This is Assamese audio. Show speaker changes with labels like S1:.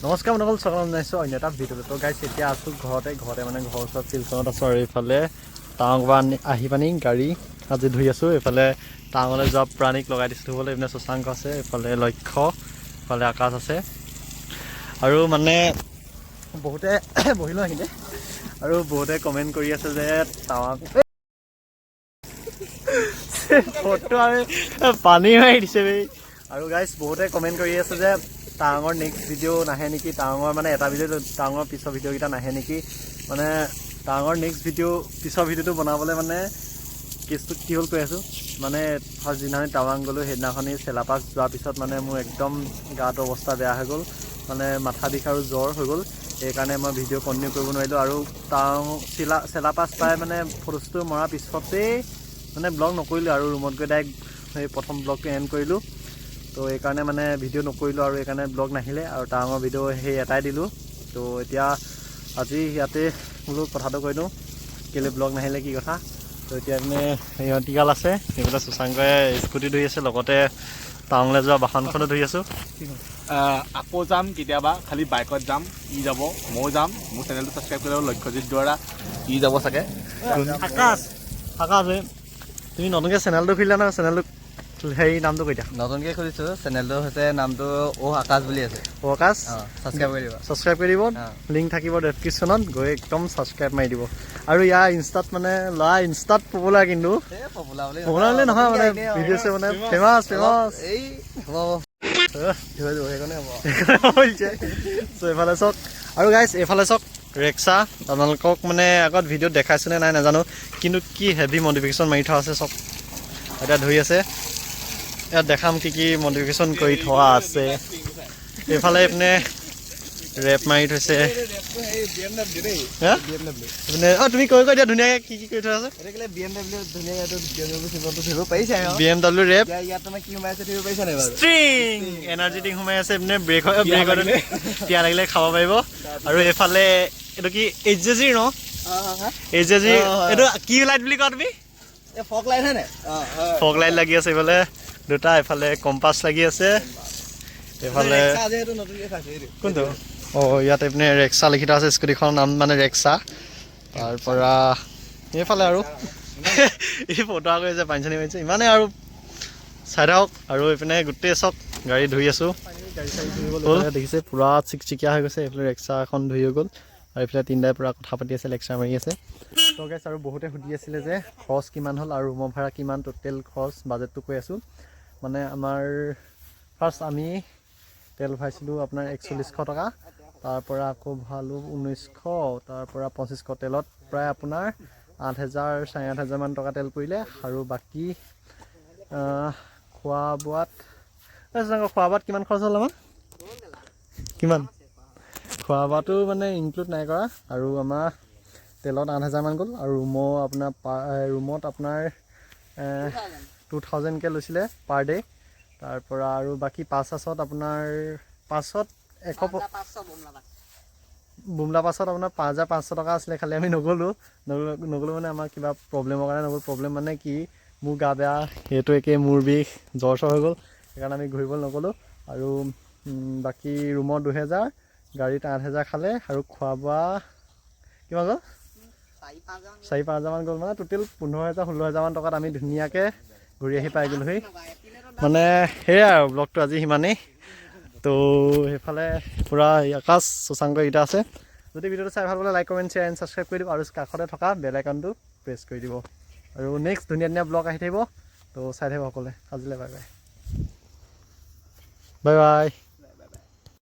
S1: নমস্কাৰ বন্ধুসকল, স্বাগতম জনাইছোঁ অন্য এটা ভিডিঅ'লৈ। তো গাইছ এতিয়া আছোঁ ঘৰতে মানে ঘৰৰ ওচৰত ফিল্ডখনত আছোঁ আৰু এইফালে টাৱাঙৰ পৰা আহি পানি গাড়ী আজি ধুই আছোঁ। এইফালে টাৱাঙলৈ যোৱা প্ৰাণীক লগাই দিছোঁ ধুবলৈ। এইপিনে শশাংক আছে, এইফালে লক্ষ্য, এইফালে আকাশ আছে আৰু মানে বহুতে বহিলোঁ আহিলে আৰু বহুতে কমেণ্ট কৰি আছে যে টাৱাং ফটো আমি পানী মাৰি দিছে বে। আৰু গাইছ বহুতে কমেণ্ট কৰি আছে যে টাৱাঙৰ নেক্সট ভিডিঅ' নাহে নেকি, টাৱাঙৰ মানে এটা ভিডিঅ' টাৱাঙৰ পিছৰ ভিডিঅ'কেইটা নাহে নেকি, মানে টাৱাঙৰ নেক্সট পিছৰ ভিডিঅ'টো বনাবলৈ মানে কেছটো কি হ'ল কৈ আছোঁ। মানে ফাৰ্ষ্ট দিনাখনি টাৱাং গ'লোঁ, সেইদিনাখনি চেলাপাছ যোৱাৰ পিছত মানে মোৰ একদম গাটো অৱস্থা বেয়া হৈ গ'ল, মানে মাথা বিষ আৰু জ্বৰ হৈ গ'ল। সেইকাৰণে মই ভিডিঅ' কণ্টিনিউ কৰিব নোৱাৰিলোঁ আৰু টাৱাং চেলাপাছ পাই মানে ফটোজটো মৰাৰ পিছতেই মানে ব্লগ নকৰিলোঁ আৰু ৰুমত গৈ ডাইৰেক্ট সেই প্ৰথম ব্লগটো এণ্ড কৰিলোঁ। তো এইকাৰণে মানে ভিডিঅ' নকৰিলোঁ আৰু সেইকাৰণে ব্লগ নাহিলে আৰু টাৱাঙৰ ভিডিঅ' সেই এটাই দিলোঁ। তো এতিয়া আজি ইয়াতে বোলো কথাটো কৈ দিওঁ কেলৈ ব্লগ নাহিলে কি কথা। তো এতিয়া মানে সিহঁতিকাল আছে, সেইবিলাক শশাংকই স্কুটি ধুই আছে, লগতে টাৱাঙলৈ যোৱা বাহনখনো ধুই আছোঁ।
S2: আকৌ যাম কেতিয়াবা, খালি বাইকত যাম, ই যাব, ময়ো যাম। মোৰ চেনেলটো ছাবস্ক্ৰাইব কৰিব, লক্ষ্যজিত দ্বাৰা ই যাব চাগে।
S1: আকাশ তুমি নতুনকৈ চেনেলটো খুলিলা নহয়, চেনেলটো হেৰি নামটো কৈ দিয়া।
S3: নতুনকৈ খুলিছোঁ, চেনেলটো হৈছে নামটো আকাশ বুলি আছে।
S1: আকাশ
S3: ছাবস্ক্ৰাইব কৰি দিব,
S1: ছাবস্ক্ৰাইব কৰি দিব, লিংক থাকিব ডেছক্ৰিপশ্যনত, গৈ একদম ছাবস্ক্ৰাইব মাৰি দিব। আৰু ইয়াৰ ইনষ্টাত মানে ল'ৰা ইনষ্টাত পপুলাৰ, কিন্তু পপুলাৰ বুলি নহয় মানে ভিডিঅ' চে মানে ফেমাছ
S3: এই
S1: এইফালে চাওক। আৰু গাইছ এইফালে চাওক ৰেক্সা, আপোনালোকক মানে আগত ভিডিঅ'ত দেখাইছোঁ নে নাই নাজানো, কিন্তু কি হেভি মডিফিকেশ্যন মাৰি থোৱা আছে চাওক। এতিয়া ধুই আছে, ইয়াত দেখাম কি কি মডিফিকেশ্যন কৰি থোৱা আছে। এইফালে এইপিনে ৰেপ মাৰি থৈছে। তুমি কৈ দিয়া ধুনীয়াকৈ কি কি কৰি থোৱা আছে। BMW ৰেপ ষ্ট্ৰিং এনাৰ্জেটিক সোমাই আছে, এইপিনে ব্ৰেকত পিয়া লাগিলে খাব পাৰিব। আৰু এইফালে এইটো কি HJG ন, HJG এইটো কি লাইট বুলি কোৱা তুমি? ফগ লাইট লাগি আছে এইফালে দুটা, এইফালে কম্পাছ লাগি আছে, এইফালে কোনটো ইয়াত এইপিনে ৰেক্সা লিখি থোৱা আছে, স্কুটিখনৰ নাম মানে ৰেক্সা। তাৰপৰা এইফালে আৰু এই ফটো আকৌ যে পানী চানী মাৰিছে ইমানেই আৰু চাই থাকক। আৰু এইপিনে গোটেই চব গাড়ী ধুই আছোঁ, দেখিছে পূৰা চিকচিকীয়া হৈ গৈছে। এইফালে ৰেক্সা এখন ধুই হৈ গ'ল আৰু এইফালে তিনিটাই পূৰা কথা পাতি আছে, লেকচাৰ মাৰি আছে। তো গাইছ আৰু বহুতে সুধি আছিলে যে খৰচ কিমান হ'ল আৰু ৰুমৰ ভাড়া কিমান, টোটেল খৰচ বাজেটটো কৈ আছোঁ। মানে আমাৰ ফাৰ্ষ্ট আমি তেল ভৰাইছিলোঁ আপোনাৰ 4100 টকা, তাৰপৰা আকৌ ভৰালোঁ 1900, তাৰপৰা 2500, তেলত প্ৰায় আপোনাৰ 8000 8500 মান টকা তেল পৰিলে। আৰু বাকী খোৱা বোৱাত কিমান খৰচ হ'ল আমাৰ, কিমান খোৱা বোৱাটো মানে ইনক্লুড নাই কৰা। আৰু আমাৰ তেলত 8000 মান গ'ল আৰু ৰুমত আপোনাৰ 2000কৈ লৈছিলে পাৰ ডে'। তাৰপৰা আৰু বাকী পাছত আপোনাৰ বুমলা পাছত আপোনাৰ 5500 টকা আছিলে। খালি আমি নগ'লোঁ মানে আমাৰ কিবা প্ৰব্লেমৰ কাৰণে নগ'লোঁ। প্ৰব্লেম মানে কি, মোৰ গা বেয়া, সেইটো একেই মূৰ বিষ জ্বৰ হৈ গ'ল, সেইকাৰণে আমি ঘূৰিবলৈ নগ'লোঁ। আৰু বাকী ৰুমত 2000, গাড়ীত 8000 খালে, আৰু খোৱা বোৱা কিমান গ'ল, 4-5 হাজাৰ মান গ'ল। মানে টোটেল 15000 16000 মান টকাত আমি ধুনীয়াকৈ ঘূৰি আহি পাই গ'লোহি। মানে সেয়াই আৰু ব্লগটো আজি সিমানেই। তো সেইফালে পূৰা আকাশ শশাংক এইকেইটা আছে। যদি ভিডিঅ'টো চাই ভাল পালে like comment share and subscribe কৰি দিব, আৰু কাষতে থকা বেল আইকনটো প্ৰেছ কৰি দিব। আৰু নেক্সট ধুনীয়া ব্লগ আহি থাকিব, তো চাই থাকিব সকলোৱে। আজিলৈ বাই বাই।